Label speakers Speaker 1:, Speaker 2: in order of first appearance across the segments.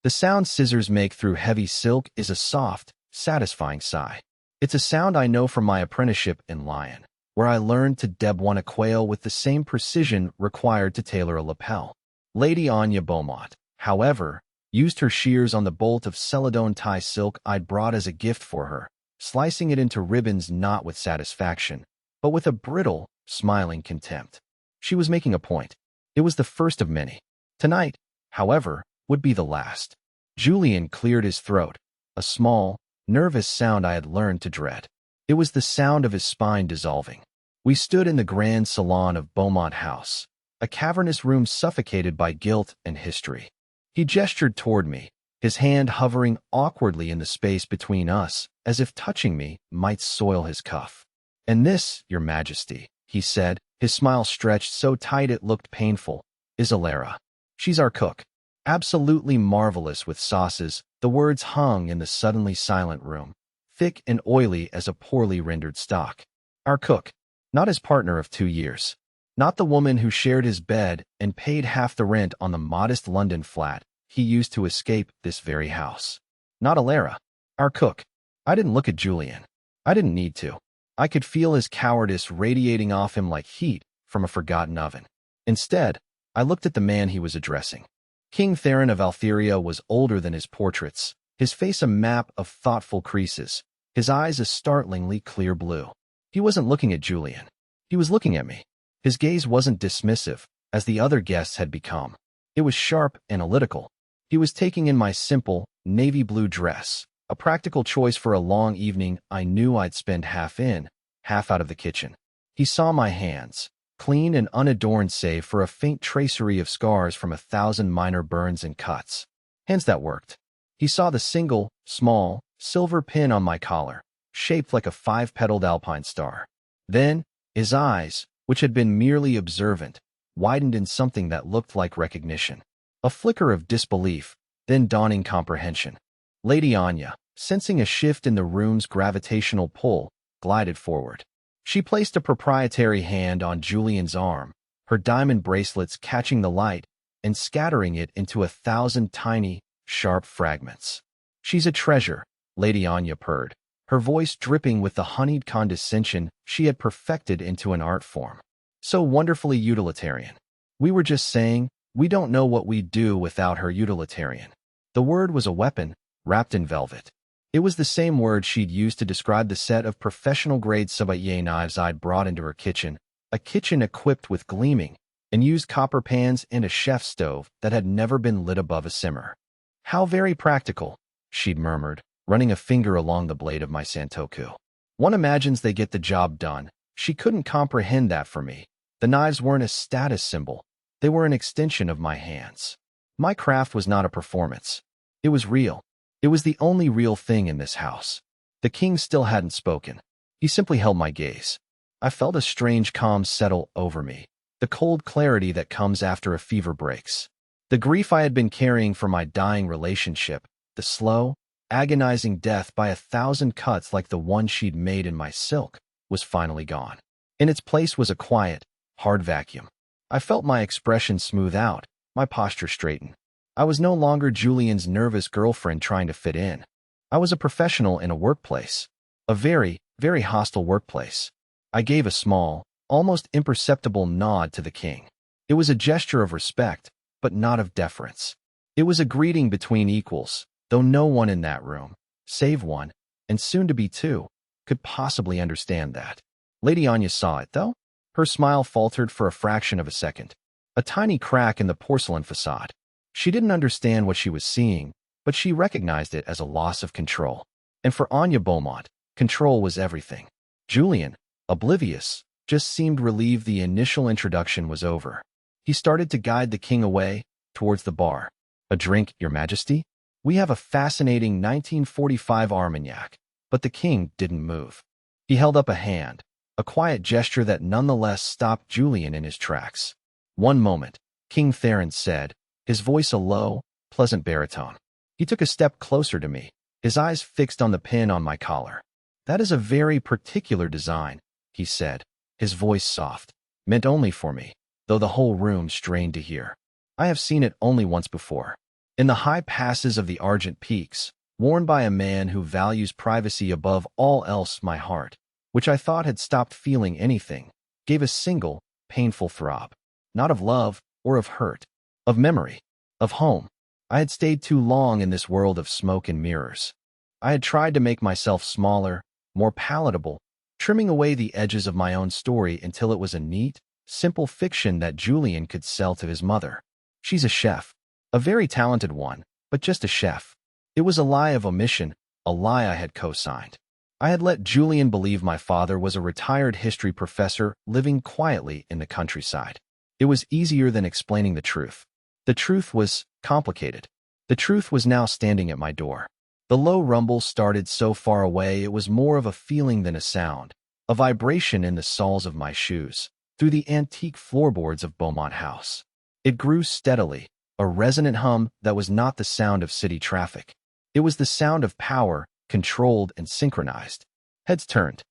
Speaker 1: The sound scissors make through heavy silk is a soft, satisfying sigh. It's a sound I know from my apprenticeship in Lyon, where I learned to debone a quail with the same precision required to tailor a lapel. Lady Anya Beaumont, however, used her shears on the bolt of celadone tie silk I'd brought as a gift for her, slicing it into ribbons not with satisfaction, but with a brittle, smiling contempt. She was making a point. It was the first of many. Tonight, however, would be the last. Julian cleared his throat, a small, nervous sound I had learned to dread. It was the sound of his spine dissolving. We stood in the grand salon of Beaumont House, a cavernous room suffocated by guilt and history. He gestured toward me, his hand hovering awkwardly in the space between us, as if touching me might soil his cuff. "And this, Your Majesty," he said, his smile stretched so tight it looked painful, "is Alara. She's our cook. Absolutely marvelous with sauces." The words hung in the suddenly silent room, thick and oily as a poorly rendered stock. Our cook, not his partner of 2 years. Not the woman who shared his bed and paid half the rent on the modest London flat he used to escape this very house. Not Alara. Our cook. I didn't look at Julian. I didn't need to. I could feel his cowardice radiating off him like heat from a forgotten oven. Instead, I looked at the man he was addressing. King Theron of Altheria was older than his portraits, his face a map of thoughtful creases, his eyes a startlingly clear blue. He wasn't looking at Julian. He was looking at me. His gaze wasn't dismissive, as the other guests had become. It was sharp, analytical. He was taking in my simple, navy blue dress, a practical choice for a long evening I knew I'd spend half in, half out of the kitchen. He saw my hands, clean and unadorned save for a faint tracery of scars from 1,000 minor burns and cuts. Hands that worked. He saw the single, small, silver pin on my collar, shaped like a 5-petaled alpine star. Then, his eyes, which had been merely observant, widened in something that looked like recognition. A flicker of disbelief, then dawning comprehension. Lady Anya, sensing a shift in the room's gravitational pull, glided forward. She placed a proprietary hand on Julian's arm, her diamond bracelets catching the light and scattering it into 1,000 tiny, sharp fragments. "She's a treasure," Lady Anya purred, her voice dripping with the honeyed condescension she had perfected into an art form. "So wonderfully utilitarian. We were just saying, we don't know what we'd do without her utilitarian." The word was a weapon, wrapped in velvet. It was the same word she'd used to describe the set of professional-grade sabatier knives I'd brought into her kitchen, a kitchen equipped with gleaming and used copper pans and a chef's stove that had never been lit above a simmer. "How very practical," she'd murmured, running a finger along the blade of my santoku. "One imagines they get the job done." She couldn't comprehend that for me. The knives weren't a status symbol. They were an extension of my hands. My craft was not a performance. It was real. It was the only real thing in this house. The king still hadn't spoken. He simply held my gaze. I felt a strange calm settle over me, the cold clarity that comes after a fever breaks. The grief I had been carrying for my dying relationship, the slow, agonizing death by 1,000 cuts like the one she'd made in my silk, was finally gone. In its place was a quiet, hard vacuum. I felt my expression smooth out, my posture straighten. I was no longer Julian's nervous girlfriend trying to fit in. I was a professional in a workplace. A very, very hostile workplace. I gave a small, almost imperceptible nod to the king. It was a gesture of respect, but not of deference. It was a greeting between equals, though no one in that room, save one, and soon to be two, could possibly understand that. Lady Anya saw it, though. Her smile faltered for a fraction of a second. A tiny crack in the porcelain facade. She didn't understand what she was seeing, but she recognized it as a loss of control. And for Anya Beaumont, control was everything. Julian, oblivious, just seemed relieved the initial introduction was over. He started to guide the king away, towards the bar. "A drink, Your Majesty?" "We have a fascinating 1945 Armagnac." But the king didn't move. He held up a hand, a quiet gesture that nonetheless stopped Julian in his tracks. "One moment," King Theron said, his voice a low, pleasant baritone. He took a step closer to me, his eyes fixed on the pin on my collar. "That is a very particular design," he said, his voice soft. "Meant only for me," though the whole room strained to hear. "I have seen it only once before." In the high passes of the Argent Peaks, worn by a man who values privacy above all else, my heart, which I thought had stopped feeling anything, gave a single, painful throb. Not of love or of hurt, of memory, of home. I had stayed too long in this world of smoke and mirrors. I had tried to make myself smaller, more palatable, trimming away the edges of my own story until it was a neat, simple fiction that Julian could sell to his mother. She's a chef. A very talented one, but just a chef. It was a lie of omission, a lie I had co-signed. I had let Julian believe my father was a retired history professor living quietly in the countryside. It was easier than explaining the truth. The truth was complicated. The truth was now standing at my door. The low rumble started so far away it was more of a feeling than a sound, a vibration in the soles of my shoes, through the antique floorboards of Beaumont House. It grew steadily, a resonant hum that was not the sound of city traffic. It was the sound of power, controlled and synchronized. Heads turned.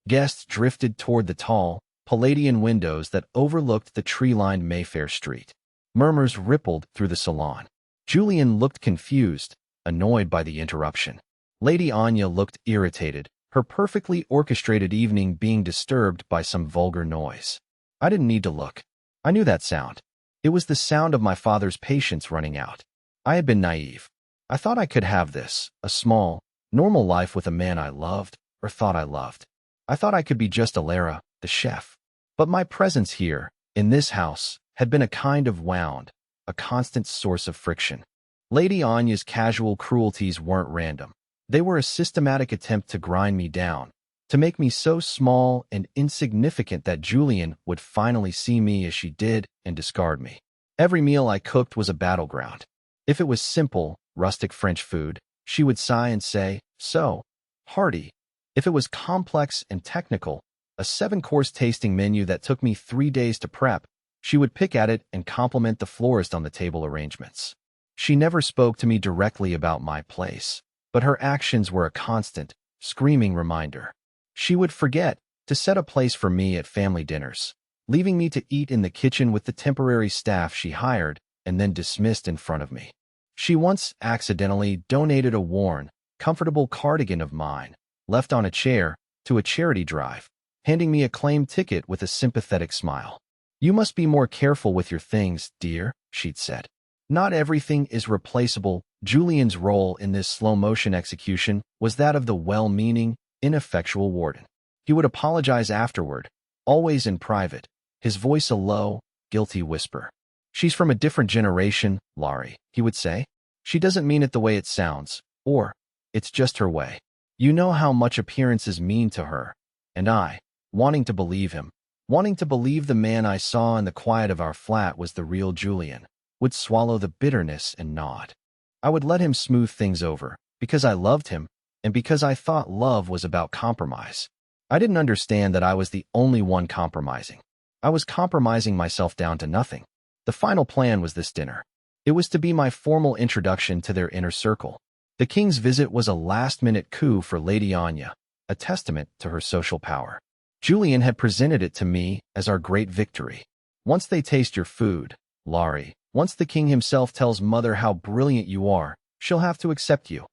Speaker 1: Guests drifted toward the tall, Palladian windows that overlooked the tree-lined Mayfair Street. Murmurs rippled through the salon. Julian looked confused, annoyed by the interruption. Lady Anya looked irritated, her perfectly orchestrated evening being disturbed by some vulgar noise. I didn't need to look. I knew that sound. It was the sound of my father's patience running out. I had been naive. I thought I could have this, a small, normal life with a man I loved, or thought I loved. I thought I could be just Alara, the chef. But my presence here, in this house, had been a kind of wound, a constant source of friction. Lady Anya's casual cruelties weren't random. They were a systematic attempt to grind me down, to make me so small and insignificant that Julian would finally see me as she did and discard me. Every meal I cooked was a battleground. If it was simple, rustic French food, she would sigh and say, "So hearty." If it was complex and technical, a 7-course tasting menu that took me 3 days to prep, she would pick at it and compliment the florist on the table arrangements. She never spoke to me directly about my place, but her actions were a constant, screaming reminder. She would forget to set a place for me at family dinners, leaving me to eat in the kitchen with the temporary staff she hired and then dismissed in front of me. She once accidentally donated a worn, comfortable cardigan of mine, left on a chair, to a charity drive, handing me a claim ticket with a sympathetic smile. "You must be more careful with your things, dear," she'd said. Not everything is replaceable. Julian's role in this slow-motion execution was that of the well-meaning, ineffectual warden. He would apologize afterward, always in private, his voice a low, guilty whisper. "She's from a different generation, Laurie," he would say. "She doesn't mean it the way it sounds, or, it's just her way." You know how much appearances mean to her. And I, wanting to believe him, wanting to believe the man I saw in the quiet of our flat was the real Julian, would swallow the bitterness and nod. I would let him smooth things over, because I loved him, and because I thought love was about compromise. I didn't understand that I was the only one compromising. I was compromising myself down to nothing. The final plan was this dinner. It was to be my formal introduction to their inner circle. The king's visit was a last-minute coup for Lady Anya, a testament to her social power. Julian had presented it to me as our great victory. Once they taste your food, Laurie, once the king himself tells mother how brilliant you are, she'll have to accept you.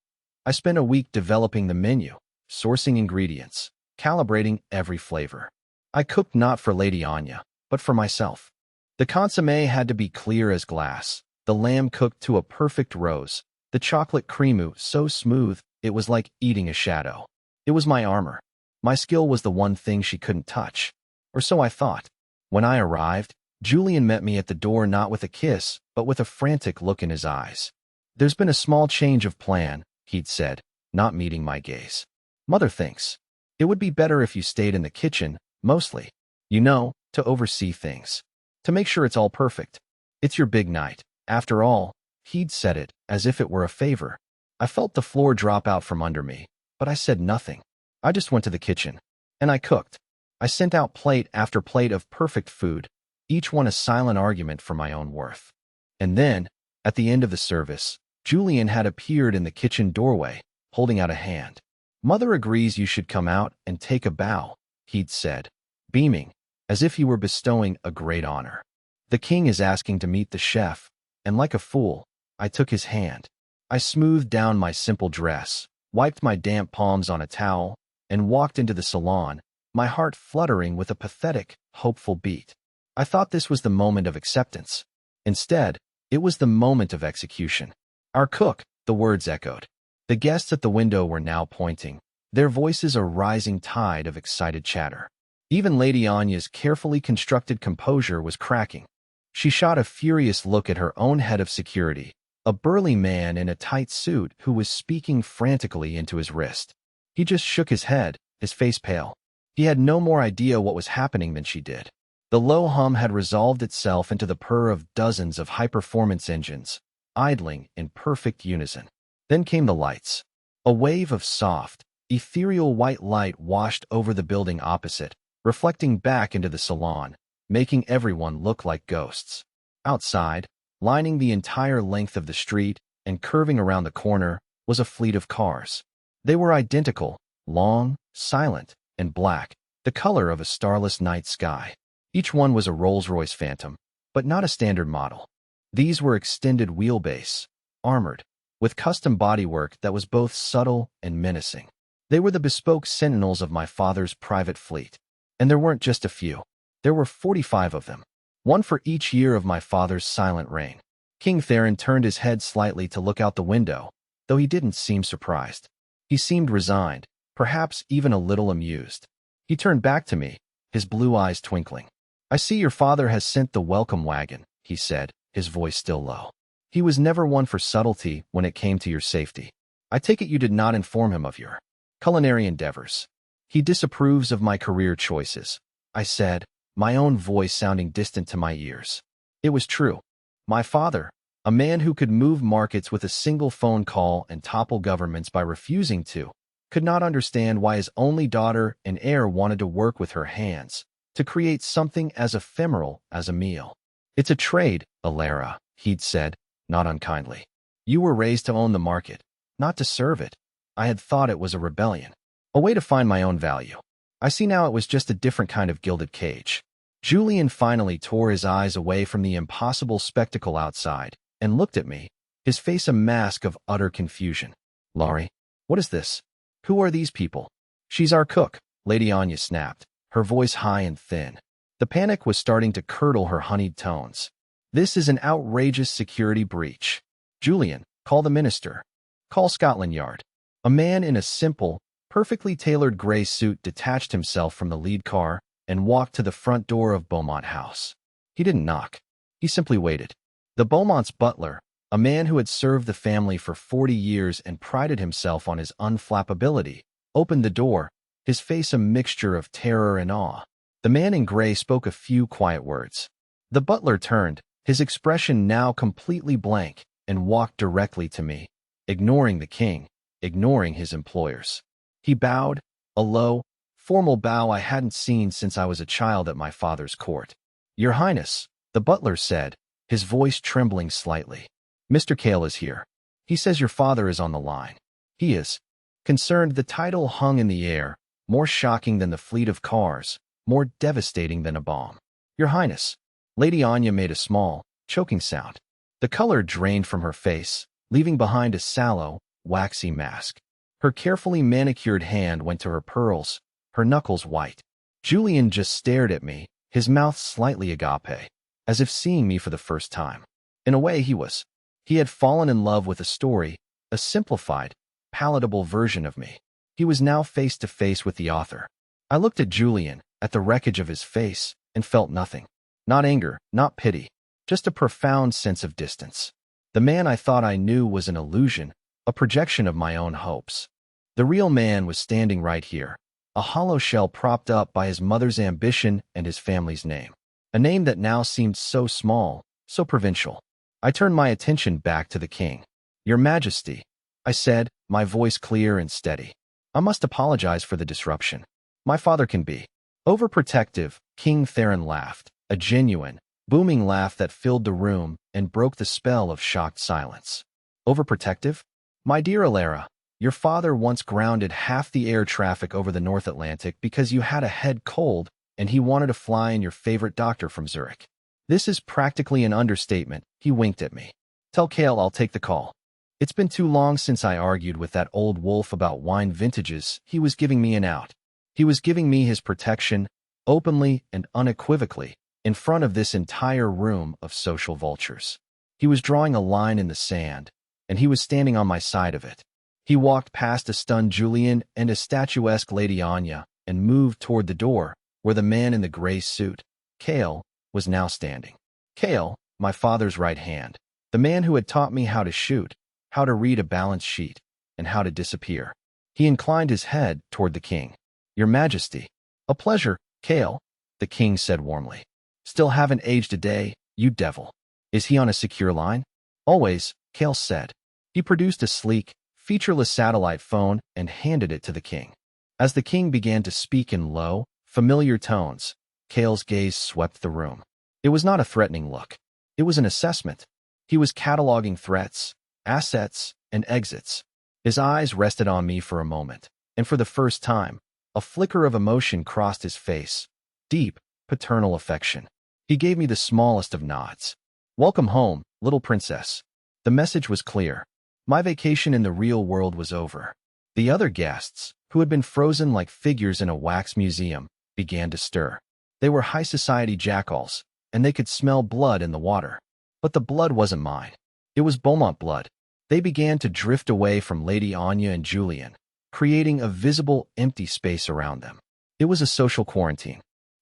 Speaker 1: I spent a week developing the menu, sourcing ingredients, calibrating every flavor. I cooked not for Lady Anya, but for myself. The consommé had to be clear as glass, the lamb cooked to a perfect rose, the chocolate crémeux so smooth it was like eating a shadow. It was my armor. My skill was the one thing she couldn't touch. Or so I thought. When I arrived, Julian met me at the door not with a kiss, but with a frantic look in his eyes. "There's been a small change of plan," he'd said, not meeting my gaze. "Mother thinks it would be better if you stayed in the kitchen, mostly. You know, to oversee things. To make sure it's all perfect. It's your big night. After all," he'd said it as if it were a favor. I felt the floor drop out from under me, but I said nothing. I just went to the kitchen, and I cooked. I sent out plate after plate of perfect food, each one a silent argument for my own worth. And then, at the end of the service, Julian had appeared in the kitchen doorway, holding out a hand. "Mother agrees you should come out and take a bow," he'd said, beaming, as if he were bestowing a great honor. "The king is asking to meet the chef," and like a fool, I took his hand. I smoothed down my simple dress, wiped my damp palms on a towel, and walked into the salon, my heart fluttering with a pathetic, hopeful beat. I thought this was the moment of acceptance. Instead, it was the moment of execution. Our cook, the words echoed. The guests at the window were now pointing, their voices a rising tide of excited chatter. Even Lady Anya's carefully constructed composure was cracking. She shot a furious look at her own head of security, a burly man in a tight suit who was speaking frantically into his wrist. He just shook his head, his face pale. He had no more idea what was happening than she did. The low hum had resolved itself into the purr of dozens of high-performance engines, idling in perfect unison. Then came the lights. A wave of soft, ethereal white light washed over the building opposite, reflecting back into the salon, making everyone look like ghosts. Outside, lining the entire length of the street and curving around the corner, was a fleet of cars. They were identical, long, silent, and black, the color of a starless night sky. Each one was a Rolls-Royce Phantom, but not a standard model. These were extended wheelbase, armored, with custom bodywork that was both subtle and menacing. They were the bespoke sentinels of my father's private fleet. And there weren't just a few. There were 45 of them, one for each year of my father's silent reign. King Theron turned his head slightly to look out the window, though he didn't seem surprised. He seemed resigned, perhaps even a little amused. He turned back to me, his blue eyes twinkling. "I see your father has sent the welcome wagon," he said, his voice still low. "He was never one for subtlety when it came to your safety. I take it you did not inform him of your culinary endeavors. He disapproves of my career choices," I said, my own voice sounding distant to my ears. It was true. My father, a man who could move markets with a single phone call and topple governments by refusing to, could not understand why his only daughter and heir wanted to work with her hands to create something as ephemeral as a meal. "It's a trade, Alara," he'd said, not unkindly. "You were raised to own the market, not to serve it." I had thought it was a rebellion, a way to find my own value. I see now it was just a different kind of gilded cage. Julian finally tore his eyes away from the impossible spectacle outside and looked at me, his face a mask of utter confusion. "Laurie, what is this? Who are these people?" "She's our cook," Lady Anya snapped, her voice high and thin. The panic was starting to curdle her honeyed tones. "This is an outrageous security breach. Julian, call the minister. Call Scotland Yard." A man in a simple, perfectly tailored gray suit detached himself from the lead car and walked to the front door of Beaumont House. He didn't knock. He simply waited. The Beaumont's butler, a man who had served the family for 40 years and prided himself on his unflappability, opened the door, his face a mixture of terror and awe. The man in gray spoke a few quiet words. The butler turned, his expression now completely blank, and walked directly to me, ignoring the king, ignoring his employers. He bowed, a low, formal bow I hadn't seen since I was a child at my father's court. "Your Highness," the butler said, his voice trembling slightly. "Mr. Quail is here. He says your father is on the line." "He is." Concerned, the title hung in the air, more shocking than the fleet of cars, more devastating than a bomb. "Your Highness." Lady Anya made a small, choking sound. The color drained from her face, leaving behind a sallow, waxy mask. Her carefully manicured hand went to her pearls, her knuckles white. Julian just stared at me, his mouth slightly agape, as if seeing me for the first time. In a way, he was. He had fallen in love with a story, a simplified, palatable version of me. He was now face to face with the author. I looked at Julian, at the wreckage of his face, and felt nothing. Not anger, not pity, just a profound sense of distance. The man I thought I knew was an illusion, a projection of my own hopes. The real man was standing right here, a hollow shell propped up by his mother's ambition and his family's name. A name that now seemed so small, so provincial. I turned my attention back to the king. "Your Majesty," I said, my voice clear and steady. "I must apologize for the disruption. My father can be overprotective." King Theron laughed, a genuine, booming laugh that filled the room and broke the spell of shocked silence. "Overprotective? My dear Alara, your father once grounded half the air traffic over the North Atlantic because you had a head cold and he wanted to fly in your favorite doctor from Zurich. This is practically an understatement." He winked at me. Tell Quail I'll take the call. It's been too long since I argued with that old wolf about wine vintages. He was giving me an out. He was giving me his protection, openly and unequivocally, in front of this entire room of social vultures. He was drawing a line in the sand, and he was standing on my side of it. He walked past a stunned Julian and a statuesque Lady Anya and moved toward the door, where the man in the gray suit, Quail, was now standing. Quail, my father's right hand, the man who had taught me how to shoot, how to read a balance sheet, and how to disappear. He inclined his head toward the king. Your Majesty. A pleasure, Quail, the king said warmly. Still haven't aged a day, you devil. Is he on a secure line? Always, Quail said. He produced a sleek, featureless satellite phone and handed it to the king. As the king began to speak in low, familiar tones, Quail's gaze swept the room. It was not a threatening look. It was an assessment. He was cataloging threats, assets, and exits. His eyes rested on me for a moment, and for the first time, a flicker of emotion crossed his face. Deep, paternal affection. He gave me the smallest of nods. Welcome home, little princess. The message was clear. My vacation in the real world was over. The other guests, who had been frozen like figures in a wax museum, began to stir. They were high society jackals, and they could smell blood in the water. But the blood wasn't mine. It was Beaumont blood. They began to drift away from Lady Anya and Julian, creating a visible, empty space around them. It was a social quarantine.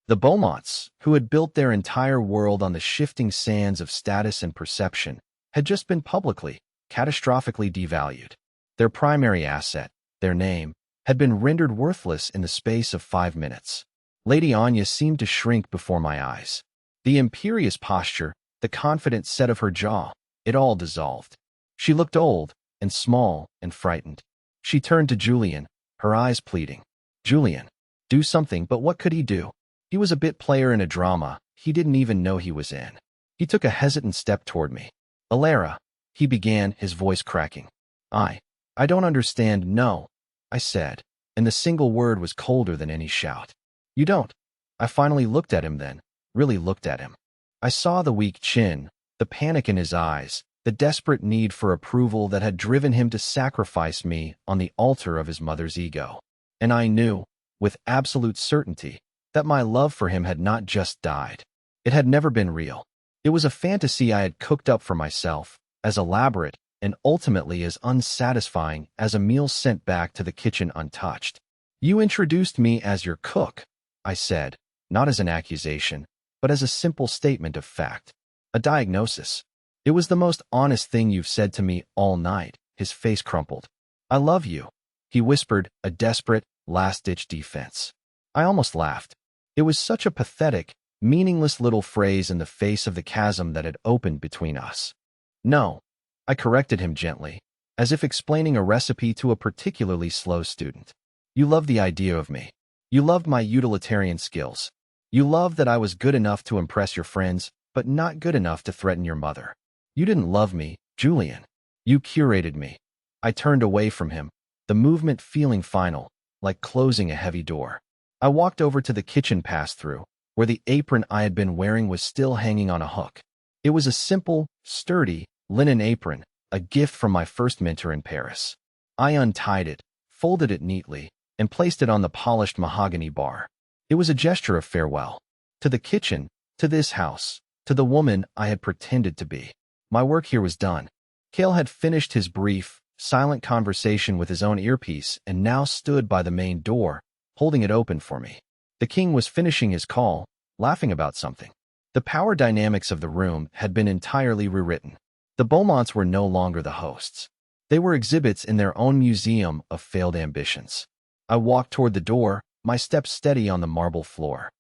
Speaker 1: The Beaumonts, who had built their entire world on the shifting sands of status and perception, had just been publicly, catastrophically devalued. Their primary asset, their name, had been rendered worthless in the space of 5 minutes. Lady Anya seemed to shrink before my eyes. The imperious posture, the confident set of her jaw, it all dissolved. She looked old, and small, and frightened. She turned to Julian, her eyes pleading. Julian, do something, but what could he do? He was a bit player in a drama he didn't even know he was in. He took a hesitant step toward me. Alara, he began, his voice cracking. I don't understand, no, I said, and the single word was colder than any shout. You don't? I finally looked at him then, really looked at him. I saw the weak chin, the panic in his eyes, the desperate need for approval that had driven him to sacrifice me on the altar of his mother's ego. And I knew, with absolute certainty, that my love for him had not just died. It had never been real. It was a fantasy I had cooked up for myself, as elaborate and ultimately as unsatisfying as a meal sent back to the kitchen untouched. You introduced me as your cook, I said, not as an accusation, but as a simple statement of fact, a diagnosis. It was the most honest thing you've said to me all night. His face crumpled. I love you, he whispered, a desperate, last-ditch defense. I almost laughed. It was such a pathetic, meaningless little phrase in the face of the chasm that had opened between us. No, I corrected him gently, as if explaining a recipe to a particularly slow student. You loved the idea of me. You loved my utilitarian skills. You loved that I was good enough to impress your friends, but not good enough to threaten your mother. You didn't love me, Julian. You curated me. I turned away from him, the movement feeling final, like closing a heavy door. I walked over to the kitchen pass-through, where the apron I had been wearing was still hanging on a hook. It was a simple, sturdy, linen apron, a gift from my first mentor in Paris. I untied it, folded it neatly, and placed it on the polished mahogany bar. It was a gesture of farewell. To the kitchen, to this house, to the woman I had pretended to be. My work here was done. Quail had finished his brief, silent conversation with his own earpiece and now stood by the main door, holding it open for me. The king was finishing his call, laughing about something. The power dynamics of the room had been entirely rewritten. The Beaumonts were no longer the hosts. They were exhibits in their own museum of failed ambitions. I walked toward the door, my steps steady on the marble floor.